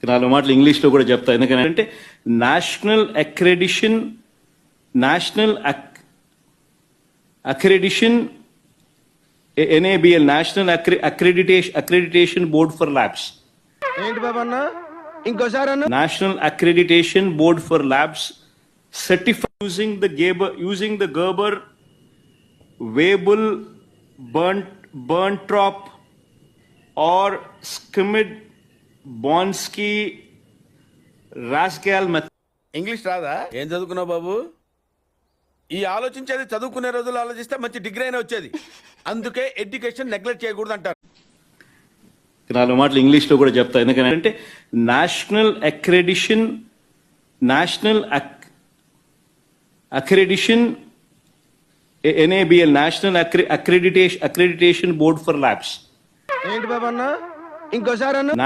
నాలుగు మాటలు ఇంగ్లీష్లో కూడా చెప్తా. ఎందుకంటే national accreditation NABL, national accreditation board for labs. ఏంటి బాబా అన్న ఇంకోసారి అన్న? National accreditation board for labs certify using the Gerber, Weibull, Berntrop or Skimmed Bonsky Rascal method. English రాదా? ఏం చదువుకున్నావు బాబు? ఈ ఆలోచించేది చదువుకునే రోజులు ఆలోచిస్తే మంచి డిగ్రీ అయినా వచ్చేది. అందుకే ఎడ్యుకేషన్ నెగ్లెక్ట్ చేయకూడదు అంటారు. నాలుగు మాటలు ఇంగ్లీష్లో కూడా చెప్తా. ఎందుకంటే national accreditation NABL, national accreditation board for labs. ఏంటి బాబా అన్న ఇంకోసారి అన్న?